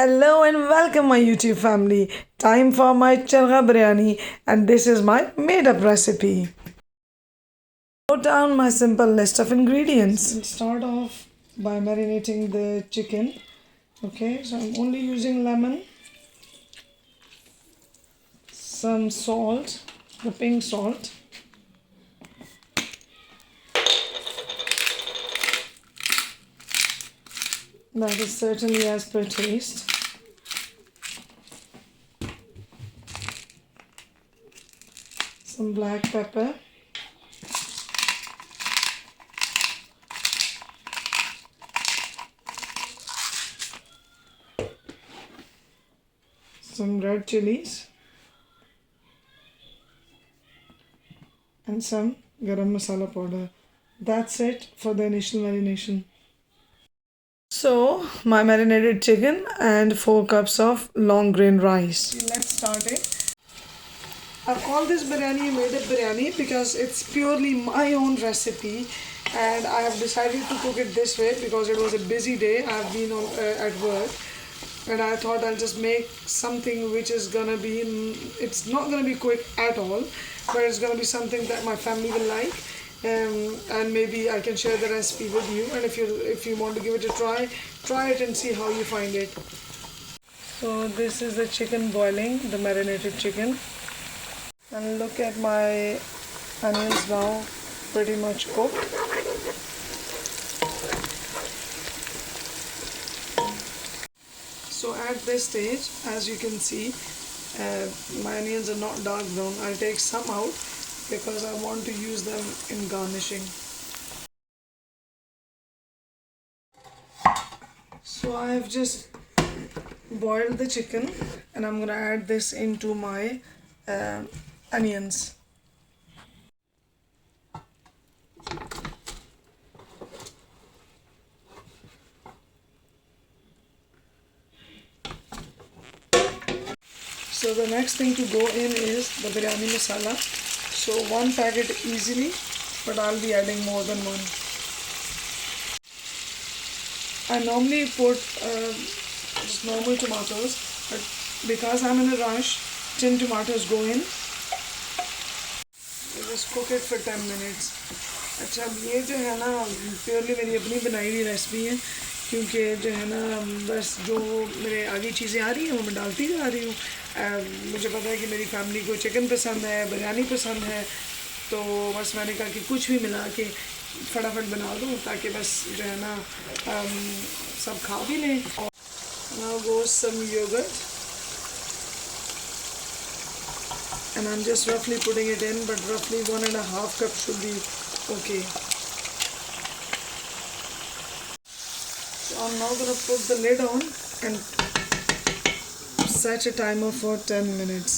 Hello and welcome my YouTube family. Time for my Chargha Biryani and this is my made up recipe. Note down my simple list of ingredients. We'll start off by marinating the chicken. Okay, so I'm only using lemon, some salt, the pink salt. That is certainly as per taste. Some black pepper. Some red chilies. And some garam masala powder. That's it for the initial marination. So, my marinated chicken and 4 cups of long grain rice. Let's start it. I've called this biryani made up biryani because it's purely my own recipe and I have decided to cook it this way because it was a busy day. I've been at work and I thought I'll just make something which is gonna be, it's not gonna be quick at all, but it's gonna be something that my family will like. And maybe I can share the recipe with you, and if you want to give it a try it and see how you find it. So this is the chicken boiling, the marinated chicken, and look at my onions now pretty much cooked. So at this stage, as you can see, my onions are not dark brown. I'll take some out because I want to use them in garnishing. So I have just boiled the chicken and I'm gonna add this into my onions. So the next thing to go in is the biryani masala. So one packet easily, but I'll be adding more than one. I normally put just normal tomatoes, but because I'm in a rush, tin tomatoes go in. I just cook it for 10 minutes. अच्छा अब ये जो है ना purely मेरी अपनी बनाई हुई रेसिपी है क्योंकि जो है ना बस जो मेरे आगे चीज़ें आ रही हैं वो मैं डालती जा रही हूँ। मुझे पता है कि मेरी फैमिली को चिकन पसंद है, बिरयानी पसंद है, तो बस मैंने कहा कि कुछ भी मिला के फटाफट बना दूँ ताकि बस जो है ना सब खा भी लें। Now goes some yogurt and I'm just roughly putting it in, but roughly 1.5 cup should be okay. So I'm now gonna put the lid on and set a timer for 10 minutes.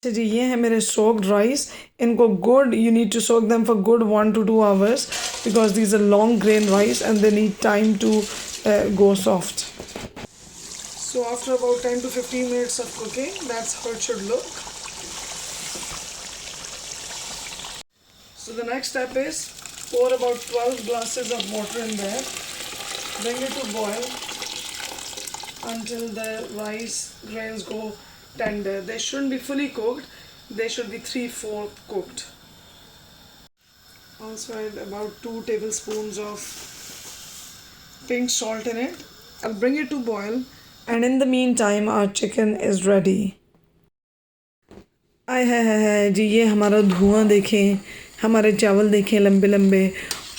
जी ये है मेरे soaked rice. इनको good, you need to soak them for good 1 to 2 hours because these are long grain rice and they need time to go soft. So after about 10 to 15 minutes of cooking, that's how it should look. So the next step is pour about 12 glasses of water in there. Bring it to boil until the rice grains go tender. They shouldn't be fully cooked, they should be 3/4 cooked. Also add about 2 tablespoons of pink salt in it. I'll bring it to boil and in the meantime our chicken is ready. आय है जी ये हमारा धुआं देखें, हमारे चावल देखें लंबे लंबे,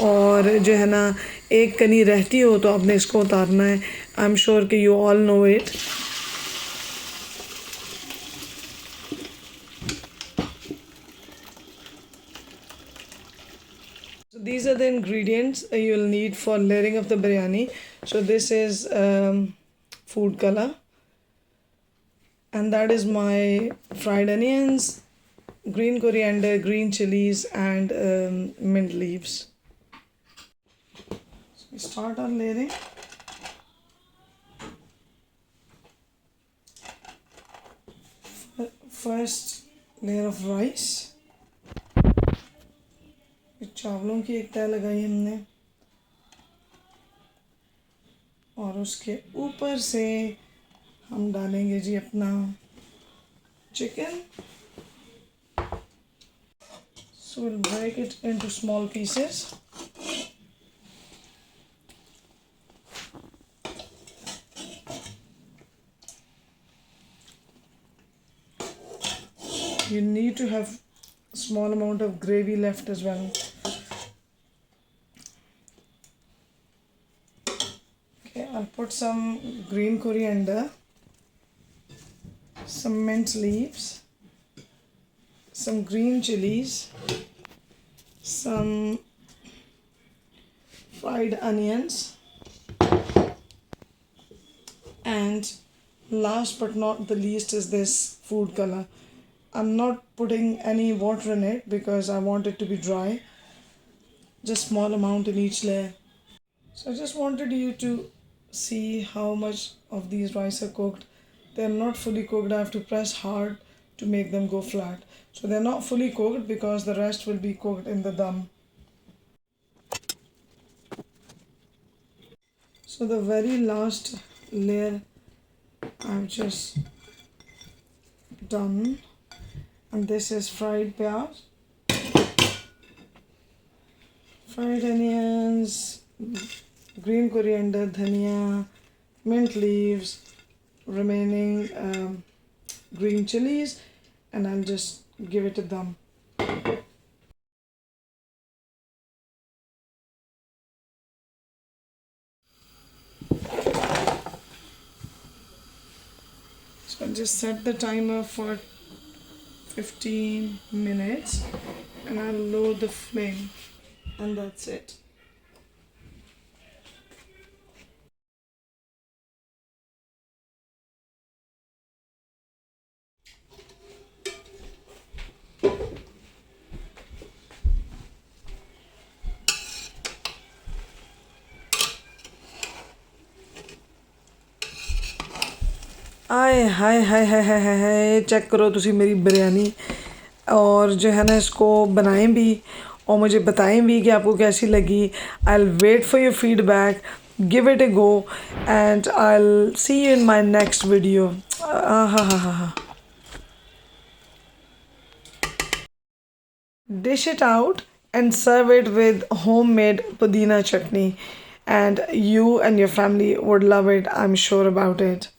और जो है ना एक कनी रहती हो तो आपने इसको उतारना है. आई एम श्योर कि you all know it. So these are the ingredients you'll need for layering of the biryani. So this is food color, and that is my fried onions, green coriander, green chilies, and mint leaves. So we start our layering. First layer of rice. चावलों की एक तह लगाई हमने. और उसके ऊपर से हम डालेंगे जी अपना chicken. So we'll break it into small pieces. You need to have a small amount of gravy left as well. Okay, I'll put some green coriander, some mint leaves, some green chilies, some fried onions, and last but not the least is this food color. I'm not putting any water in it because I want it to be dry, just small amount in each layer. So I just wanted you to see how much of these rice are cooked. They're not fully cooked. I have to press hard to make them go flat. So they're not fully cooked because the rest will be cooked in the dum. So the very last layer I've just done, and this is fried pyaz, fried onions, green coriander, dhania, mint leaves, remaining green chilies, and I'll just give it a dum. So I'll just set the timer for 15 minutes and I'll lower the flame, and that's it. आए हाय हाय हाय हाय हाय हाय, check करो तुसी मेरी बिरयानी, और जो है ना इसको बनाएं भी और मुझे बताएं भी कि आपको कैसी लगी. I will wait for your feedback, give it a go, and I will see you in my next video. हा हा हा हा. Dish it out and serve it with homemade pudina chutney, and you and your family would love it, I'm sure about it.